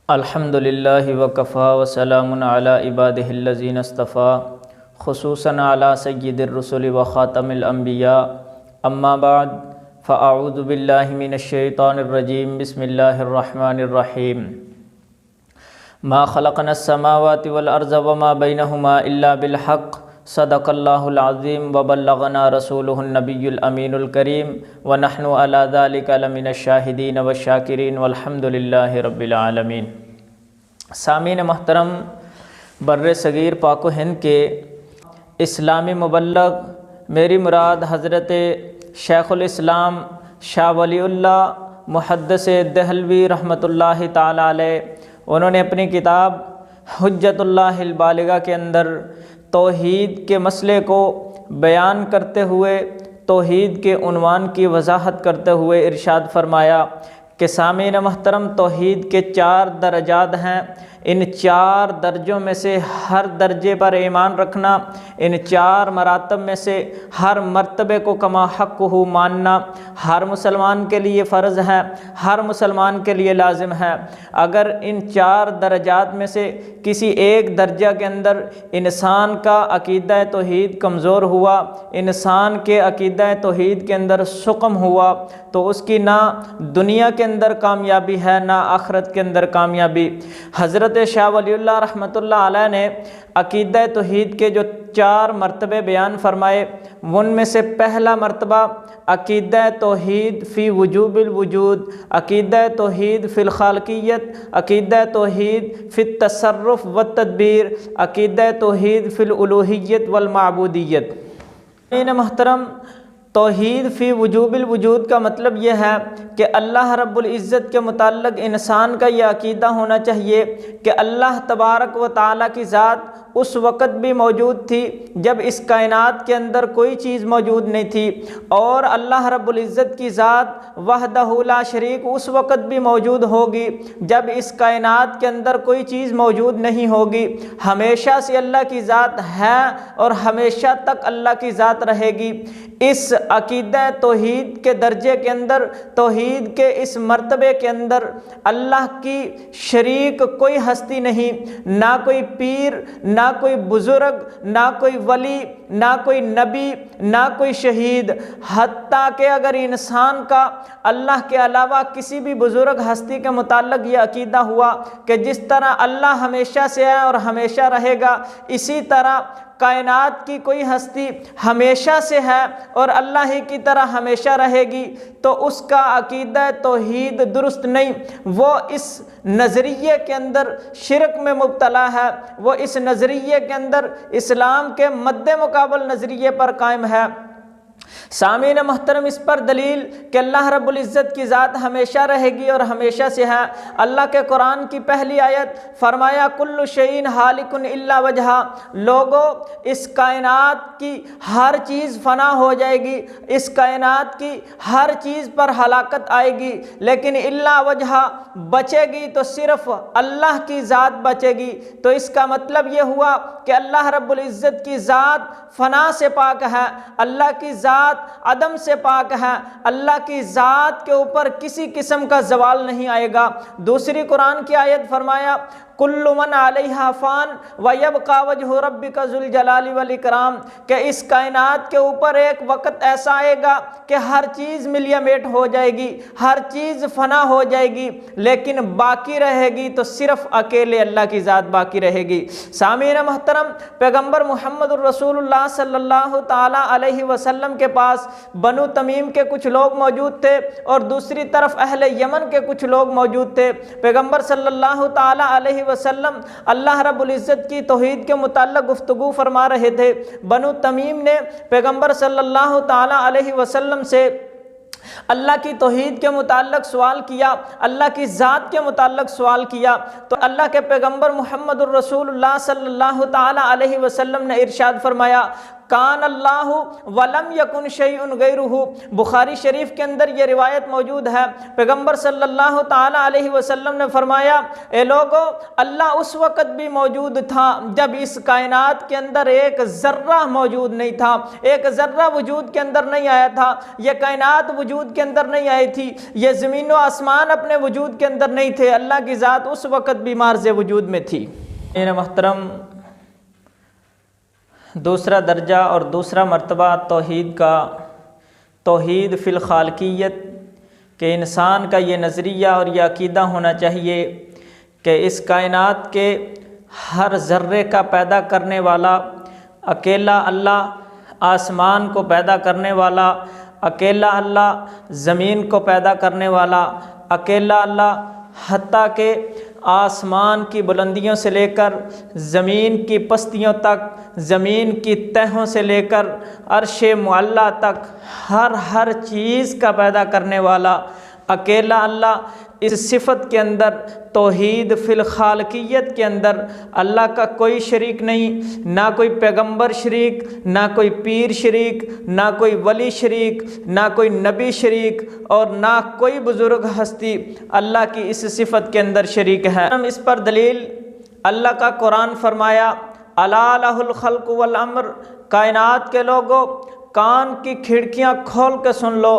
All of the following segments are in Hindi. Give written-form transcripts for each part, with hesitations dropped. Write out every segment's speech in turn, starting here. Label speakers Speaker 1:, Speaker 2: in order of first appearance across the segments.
Speaker 1: अल्हम्दुलिल्लाहि वकफ़ा वसलामुन अला इबादिहिल्लज़ीना इस्तफ़ा खुसूसन अला सय्यिदिर रुसुलि व ख़ातमिल अंबिया अम्मा बाद फ़अऊज़ु बिल्लाहि मिनश शैतानिर रजीम बिस्मिल्लाहिर रहमानिर रहीम मा ख़लक़नस समावाति वल अर्ज़ व मा बैनहुमा इल्ला बिल हक़्क़ सदक़ल्लाहुल अज़ीम व बल्लग़ना रसूलुहुन नबियुल अमीनुल करीम व नहनु अला ज़ालिका लमिनश शाहिदीन व शाकिरीन वल्हम्दुलिल्लाहि रब्बिल आलमीन। सामीन मोहतरम, बर्रे सगीर पाक हिंद के इस्लामी मुबल्लग मेरी मुराद हज़रत शेखुल इस्लाम शाह वलीउल्लाह मुहद्दिस दहलवी रहमतुल्लाहि ताला अलैह उन्होंने अपनी किताब हुज्जतुल्लाहिल बालिगा के अंदर तौहीद के मसले को बयान करते हुए तौहीद के उन्वान की वजाहत करते हुए इरशाद फरमाया कि सामीन महतरम, तौहीद के 4 दर्जात हैं। इन 4 दर्जों में से हर दर्जे पर ईमान रखना, इन 4 मरातब में से हर मर्तबे को कमा हक़्क़ुहु मानना हर मुसलमान के लिए फ़र्ज़ है, हर मुसलमान के लिए लाजिम है। अगर इन 4 दर्जात में से किसी एक दर्जा के अंदर इंसान का अक़ीदा तौहीद कमज़ोर हुआ, इंसान के अक़ीदा तौहीद के अंदर सुक़म हुआ, तो उसकी ना दुनिया के अंदर कामयाबी है ना आखिरत के अंदर कामयाबी। हज़रत शाह वलीउल्लाह रहमतुल्लाह अलैह ने अक़ीदा तौहीद के जो 4 मरतबे बयान फरमाए, उनमें से पहला मरतबा अक़ीदा तौहीद फ़ी वुजूबिल वजूद, अक़ीदा तौहीद फ़िल ख़ालिक़ियत, अक़ीदा तौहीद फ़ित तसर्रुफ़ व तदबीर, अक़ीदा तौहीद फ़िल उलूहियत वल माबूदियत। मोहतरम, तौहीद फ़ी वजूबिल वजूद का मतलब यह है कि अल्लाह रब्बुल इज़्ज़त के मुताल्लिक़ इंसान का यह अक़ीदा होना चाहिए कि अल्लाह तबारक व तआला की ज़ात उस वक़्त भी मौजूद थी जब इस कायनात के अंदर कोई चीज़ मौजूद नहीं थी, और अल्लाह रब्बुल इज़्ज़त की ज़ात वहदहु ला शरीक उस वक़्त भी मौजूद होगी जब इस कायनात के अंदर कोई चीज़ मौजूद नहीं होगी। हमेशा से अल्लाह की ज़ात है और हमेशा तक अल्लाह की ज़ात रहेगी। इस अक़ीदा तौहीद के दर्जे के अंदर, तौहीद के इस मर्तबे के अंदर अल्लाह की शरीक कोई हस्ती नहीं, ना कोई पीर, ना कोई बुज़ुर्ग, ना कोई वली, ना कोई नबी, ना कोई शहीद। हत्ता कि अगर इंसान का अल्लाह के अलावा किसी भी बुज़ुर्ग हस्ती के मुताल्लिक़ यह अक़ीदा हुआ कि जिस तरह अल्लाह हमेशा से है और हमेशा रहेगा, इसी तरह कायनात की कोई हस्ती हमेशा से है और अल्लाह ही की तरह हमेशा रहेगी, तो उसका अक़ीदा तौहीद दुरुस्त नहीं। वो इस नज़रिए के अंदर शिरक में मुब्तला है, वो इस नज़रिए के अंदर इस्लाम के मद्दे मुकाबल नज़रिए पर कायम है। सामीन मोहतरम, इस पर दलील कि अल्लाह रब्बुल इज़्ज़त की ज़ात हमेशा रहेगी और हमेशा से है। अल्लाह के कुरान की पहली आयत फरमाया कुल्लु शैइन हालिकुन इल्ला वजहा, लोगो इस कायनात की हर चीज़ फ़ना हो जाएगी, इस कायनात की हर चीज़ पर हलाकत आएगी, लेकिन इल्ला वजहा बचेगी तो सिर्फ़ अल्लाह की ज़ात बचेगी। तो इसका मतलब ये हुआ कि अल्लाह रब्बुल इज़्ज़त की ज़ात फ़ना से पाक है, अल्लाह की ज़ात अदम से पाक है, अल्लाह की ज़ात के ऊपर किसी किस्म का ज़वाल नहीं आएगा। दूसरी कुरान की आयत फरमाया कुल्लु मन अलैहा फ़ान व यबका वजहु रब्बिका ज़ुल जलाली वल इकराम, कि इस कायनात के ऊपर एक वक़्त ऐसा आएगा कि हर चीज़ मिलियामेट हो जाएगी, हर चीज़ फ़ना हो जाएगी, लेकिन बाकी रहेगी तो सिर्फ़ अकेले अल्लाह की ज़ात बाकी रहेगी। सामीन महतरम, पैगम्बर मुहम्मदुर रसूलुल्लाह सल्लल्लाहु ताला अलैहि वसल्लम के पास बनु तमीम के कुछ लोग मौजूद थे और दूसरी तरफ अहले यमन के कुछ लोग मौजूद थे। पैगम्बर सल्लल्लाहु ताला अलैहि वसल्लम अल्लाह रब्बुल इज़्ज़त की तौहीद के मुताल्लिक़ गुफ्तगू फरमा रहे थे। बनु तमीम ने पैगम्बर सल्लल्लाहु ताला अलैहि वसल्लम से अल्लाह की तौहीद के मुताल्लिक़ सवाल किया, अल्लाह की ज़ात के मुताल्लिक़ सवाल किया, तो अल्लाह के पैगम्बर मुहम्मदुर रसूलुल्लाह सल्लल्लाहु ताला अलैहि वसल्लम ने इरशाद फरमाया कान अल्लाहु वलम यकुन शैउन गैरुहु। बुखारी शरीफ के अंदर ये रिवायत मौजूद है। पैगंबर सल्लल्लाहु ताला अलैहि वसल्लम ने फरमाया, ए लोगो, अल्लाह उस वक़्त भी मौजूद था जब इस कायनात के अंदर एक ज़र्रा मौजूद नहीं था, एक ज़र्रा वजूद के अंदर नहीं आया था, यह कायनात वजूद के अंदर नहीं आई थी, ये ज़मीन व आसमान अपने वजूद के अंदर नहीं थे। अल्लाह की ज़ात उस वक़्त भी मार्ज़ वजूद में थी। मेरे मोहतरम, दूसरा दर्जा और दूसरा मर्तबा तौहीद का, तौहीद फ़िल खालकियत के इंसान का ये नज़रिया और यह अक़ीदा होना चाहिए कि इस कायनात के हर ज़र्रे का पैदा करने वाला अकेला अल्लाह, आसमान को पैदा करने वाला अकेला अल्लाह, ज़मीन को पैदा करने वाला अकेला अल्लाह, हत्ता के आसमान की बुलंदियों से लेकर ज़मीन की पस्तियों तक, ज़मीन की तहों से लेकर अर्श मुअल्ला तक हर चीज़ का पैदा करने वाला अकेला अल्लाह। इस सिफत के अंदर, तौहीद फ़िल खालकियत के अंदर अल्लाह का कोई शरीक नहीं, ना कोई पैगंबर शरीक, ना कोई पीर शरीक, ना कोई वली शरीक, ना कोई नबी शरीक और ना कोई बुज़ुर्ग हस्ती अल्लाह की इस सिफत के अंदर शरीक है। हम इस पर दलील अल्लाह का कुरान फरमाया, अला लहुल खल्क़ वल अम्र, कायनात के लोगों, कान की खिड़कियाँ खोल के सुन लो,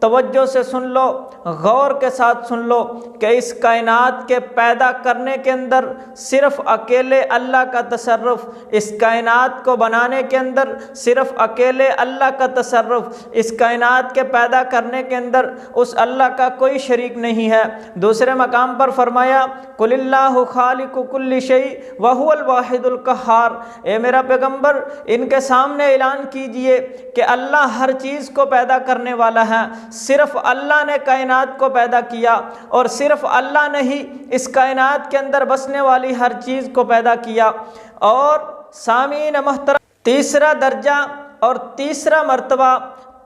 Speaker 1: तवज्जो से सुन लो, गौर के साथ सुन लो कि इस कायनात के पैदा करने के अंदर सिर्फ़ अकेले अल्लाह का तसर्रुफ़, इस कायनात को बनाने के अंदर सिर्फ़ अकेले अल्लाह का तसर्रुफ़, इस कायनात के पैदा करने के अंदर उस अल्लाह का कोई शरीक नहीं है। दूसरे मकाम पर फरमाया, कुलिल्लाहु खालिकु कुल्लि शै व हुवल वाहिदुल कहार। ए मेरा पैगंबर, इनके सामने ऐलान कीजिए कि अल्लाह हर चीज़ को पैदा करने वाला है, सिर्फ अल्लाह ने कायनात को पैदा किया और सिर्फ अल्लाह ने ही इस कायनात के अंदर बसने वाली हर चीज़ को पैदा किया। और सामीन मोहतरम, तीसरा दर्जा और तीसरा मर्तबा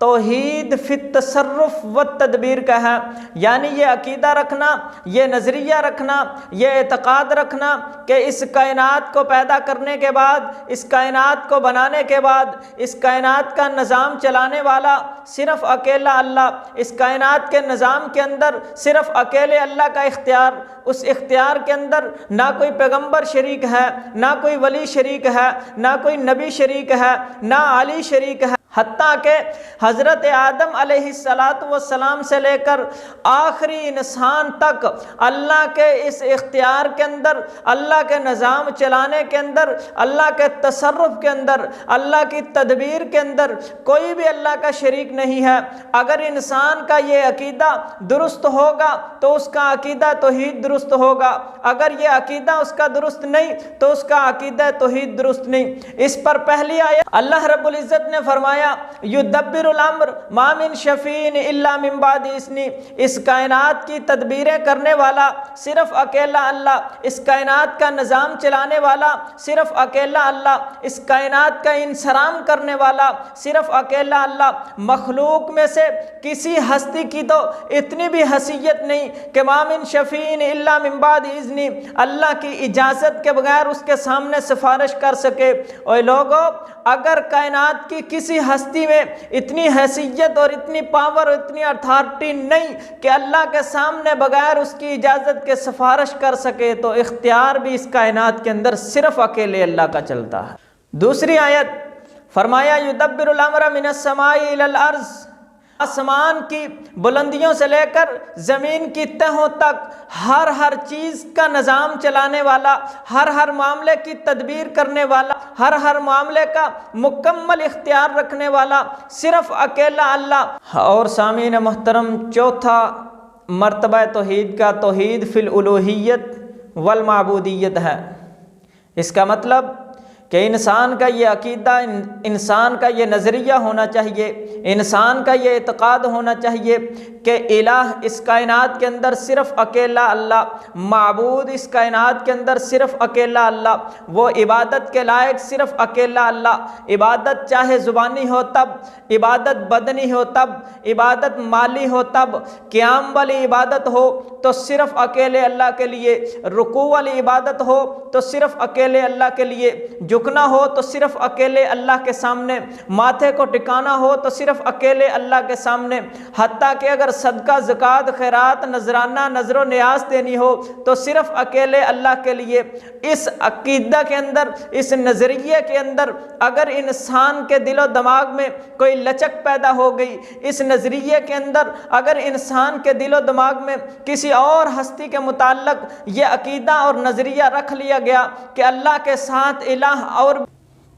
Speaker 1: तौहीद फ़ित तसर्रुफ़ व तदबीर का है, यानी ये अक़ीदा रखना, ये नज़रिया रखना, ये एतक़ाद रखना कि इस कायनात को पैदा करने के बाद, इस कायनात को बनाने के बाद, इस कायनात का निज़ाम चलाने वाला सिर्फ़ अकेला अल्लाह, इस कायनात के निज़ाम के अंदर सिर्फ़ अकेले अल्लाह का इख्तियार, उस इख्तियार के अंदर ना कोई पैगंबर शरीक है, ना कोई वली शरीक है, ना कोई नबी शरीक है, ना अली शरीक है। हत्ता के हज़रत आदम अलैहिस्सलातु वस्सलाम से लेकर आखिरी इंसान तक अल्लाह के इस इख्तियार के अंदर, अल्लाह के निज़ाम चलाने के अंदर, अल्लाह के तसर्रुफ़ के अंदर, अल्लाह की तदबीर के अंदर कोई भी अल्लाह का शरीक नहीं है। अगर इंसान का ये अक़ीदा दुरुस्त होगा तो उसका अक़ीदा तौहीद दुरुस्त होगा, अगर ये अक़ीदा उसका दुरुस्त नहीं तो उसका अक़ीदा तौहीद दुरुस्त नहीं। इस पर पहली आयत अल्लाह रब्बुल इज़्ज़त ने फरमाया, युदब्बिरुल अम्र मा मिन शफीन इल्ला मिन बादि इस्नी। इस कायनात की तदबीरें करने वाला सिर्फ अकेला अल्लाह, इस कायनात का निज़ाम चलाने वाला सिर्फ अकेला अल्लाह, इस कायनात का इंसराम करने वाला सिर्फ अकेला अल्लाह। मखलूक में से किसी हस्ती की तो इतनी भी हैसियत नहीं कि मा मिन शफीन इल्ला मिन बादि इज़्नी, अल्लाह की इजाज़त के बगैर उसके सामने सिफारिश कर सके। और लोगों, अगर कायनात की किसी हस्ती में इतनी हैसियत और इतनी पावर और इतनी अथॉरिटी नहीं कि अल्लाह के सामने बगैर उसकी इजाज़त के सिफारिश कर सके, तो इख्तियार भी इस कायनात के अंदर सिर्फ अकेले अल्लाह का चलता है। दूसरी आयत फरमाया, युदब्बिरुल अम्र मिनस समाई इलल अर्ज़, आसमान की बुलंदियों से लेकर ज़मीन की तहों तक हर चीज़ का निज़ाम चलाने वाला, हर मामले की तदबीर करने वाला, हर मामले का मुकम्मल इख्तियार रखने वाला सिर्फ़ अकेला अल्लाह। और सामीन मोहतरम, चौथा मर्तबा तौहीद का तौहीद फ़िल उलूहियत वल माबूदियत है। इसका मतलब कि इंसान का ये अक़ीदा, इंसान का ये नज़रिया होना चाहिए, इंसान का ये एतक़ाद होना चाहिए कि इलाह इस कायनात के अंदर सिर्फ़ अकेला अल्लाह, माबूद इस कायनात के अंदर सिर्फ़ अकेला अल्लाह, वो इबादत के लायक सिर्फ़ अकेला अल्लाह। इबादत चाहे ज़ुबानी हो तब, इबादत बदनी हो तब, इबादत माली हो तब, क़याम वाली इबादत हो तो सिर्फ़ अकेले अल्लाह के लिए, रुकू वाली इबादत हो तो सिर्फ़ अकेले अल्लाह के लिए, झुकना हो तो सिर्फ अकेले अल्लाह के सामने, माथे को टिकाना हो तो सिर्फ अकेले अल्लाह के सामने, हत्ता कि अगर सदका ज़कात खैरात नजराना नजर न्याज देनी हो तो सिर्फ अकेले अल्लाह के लिए। इस अकीदा के अंदर, इस नज़रिए के अंदर अगर इंसान के दिलो दिमाग में कोई लचक पैदा हो गई, इस नज़रिए के अंदर अगर इंसान के दिलो दिमाग में किसी और हस्ती के मुताल्लिक ये अकीदा और नज़रिया रख लिया गया कि अल्लाह के साथ इलाह और,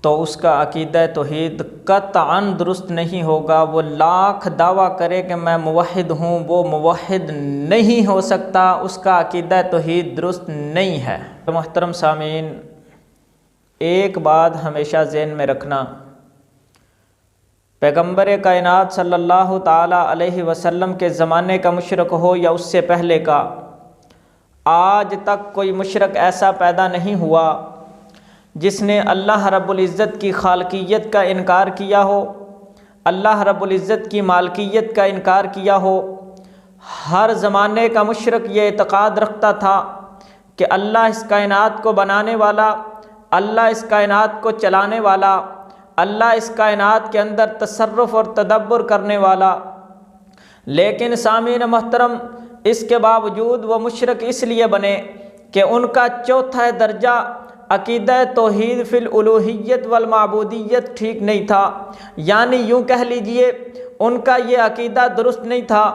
Speaker 1: तो उसका अकीदा तौहीद कतअन दुरुस्त नहीं होगा। वो लाख दावा करे कि मैं मुवहिद हूँ, वो मुवहिद नहीं हो सकता, उसका अकीदा तौहीद दुरुस्त नहीं है। तो मोहतरम सामीन, एक बात हमेशा ज़हन में रखना, पैगम्बर कायनात सल्लल्लाहु ताला अलैहि वसल्लम के ज़माने का मुशरक हो या उससे पहले का, आज तक कोई मुशरक ऐसा पैदा नहीं हुआ जिसने अल्लाह रब्बुल इज़्ज़त की खालकियत का इनकार किया हो, अल्लाह रब्बुल इज़्ज़त की मालकियत का इनकार किया हो। हर ज़माने का मुशरक ये एतक़ाद रखता था कि अल्लाह इस कायनात को बनाने वाला, अल्लाह इस कायनात को चलाने वाला, अल्लाह इस कायनात के अंदर तसर्रुफ़ और तदब्बुर करने वाला। लेकिन सामीन मोहतरम, इसके बावजूद वो मुशरक इसलिए बने कि उनका चौथा दर्जा अकीदा तौहीद फिल उलूहियत वल माबूदियत ठीक नहीं था। यानी यूँ कह लीजिए उनका ये अकीदा दुरुस्त नहीं था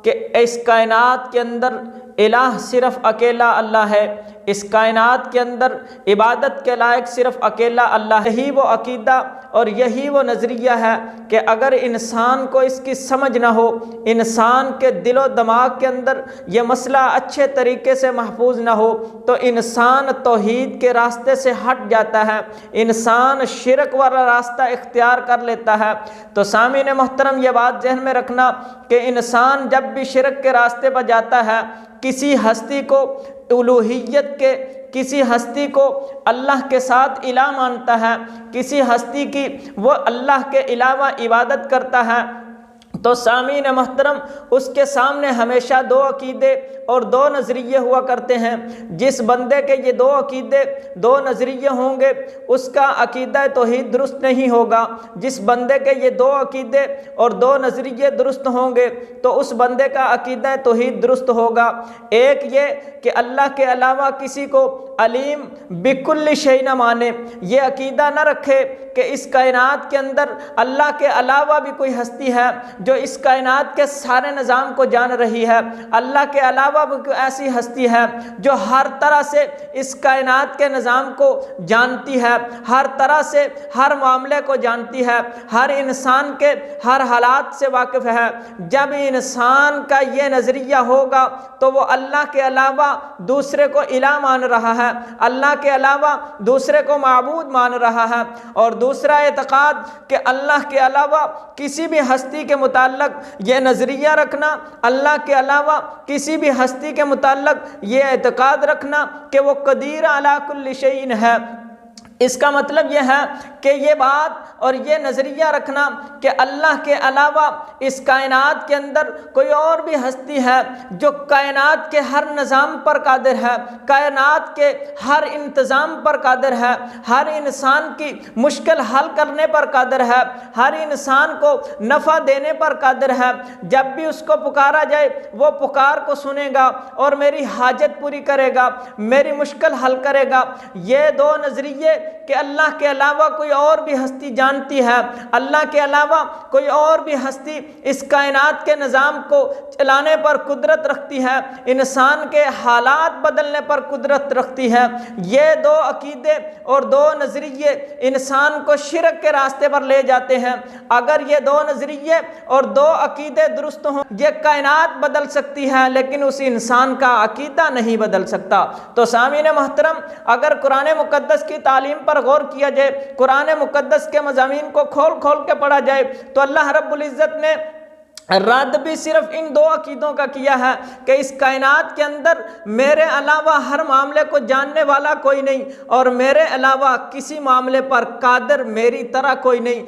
Speaker 1: कि इस कायनात के अंदर इलाह सिर्फ़ अकेला अल्लाह है, इस कायनात के अंदर इबादत के लायक सिर्फ़ अकेला अल्लाह है। यही वो अकीदा और यही वो नज़रिया है कि अगर इंसान को इसकी समझ ना हो, इंसान के दिलो दिमाग के अंदर ये मसला अच्छे तरीके से महफूज ना हो, तो इंसान तौहीद के रास्ते से हट जाता है, इंसान शिरक वाला रास्ता इख्तियार कर लेता है। तो सामीन मोहतरम, ये बात जहन में रखना कि इंसान जब भी शिरक के रास्ते पर जाता है, किसी हस्ती को उलूहियत के, किसी हस्ती को अल्लाह के साथ इलाह मानता है, किसी हस्ती की वो अल्लाह के अलावा इबादत करता है, तो सामीन मोहतरम उसके सामने हमेशा दो अकीदे और दो नज़रिए हुआ करते हैं। जिस बंदे के ये दो अकीदे दो नज़रिए होंगे उसका अकीदा तौहीद दुरुस्त नहीं होगा। जिस बंदे के ये दो अकीदे और दो नज़रिए दुरुस्त होंगे तो उस बंदे का अकीदा तौहीद दुरुस्त होगा। एक ये कि अल्लाह के अलावा किसी को अलीम बिकुल्ल शै न माने, ये अकीदा न रखे कि इस कायनात के अंदर अल्लाह के अलावा भी कोई हस्ती है जो इस कायनात के सारे निज़ाम को जान रही है, अल्लाह के अलावा भी कोई ऐसी हस्ती है जो हर तरह से इस कायनात के निज़ाम को जानती है, हर तरह से हर मामले को जानती है, हर इंसान के हर हालात से वाकिफ़ है। जब इंसान का ये नज़रिया होगा तो वो अल्लाह के अलावा दूसरे को इलाह मान रहा है, अल्लाह के अलावा दूसरे को माबूद मान रहा है। और दूसरा एतक़ाद कि अल्लाह के अलावा किसी भी हस्ती के मुताल्लिक ये नज़रिया रखना, अल्लाह के अलावा किसी भी हस्ती के मुताल्लिक ये एतक़ाद रखना कि वो क़दीर अला कुल्लि शैइन है। इसका मतलब यह है कि ये बात और ये नज़रिया रखना कि अल्लाह के अलावा इस कायनात के अंदर कोई और भी हस्ती है जो कायनात के हर निज़ाम पर कादिर है, कायनात के हर इंतज़ाम पर कादिर है, हर इंसान की मुश्किल हल करने पर कादिर है, हर इंसान को नफ़ा देने पर कादिर है। जब भी उसको पुकारा जाए वो पुकार को सुनेगा और मेरी हाजत पूरी करेगा, मेरी मुश्किल हल करेगा। ये दो नज़रिए कि अल्लाह के अलावा कोई और भी हस्ती जानती है, अल्लाह के अलावा कोई और भी हस्ती इस कायनात के निज़ाम को चलाने पर कुदरत रखती है, इंसान के हालात बदलने पर कुदरत रखती है। ये दो अकीदे और दो नज़रिए इंसान को शिरक के रास्ते पर ले जाते हैं। अगर ये दो नज़रिए और दो अकीदे दुरुस्त हों, ये कायनात बदल सकती है लेकिन उस इंसान का अकीदा नहीं बदल सकता। तो सामीन मोहतरम, अगर कुरान मुक़द्दस की तालीम पर गौर किया जाए, कुरान मुक़द्दस के मज़ामीन को खोल खोल के पढ़ा जाए, तो अल्लाह रब्बुल इज़्ज़त ने रद्द भी सिर्फ इन दो अकीदों का किया है कि इस कायनात के अंदर मेरे अलावा हर मामले को जानने वाला कोई नहीं और मेरे अलावा किसी मामले पर कादिर मेरी तरह कोई नहीं।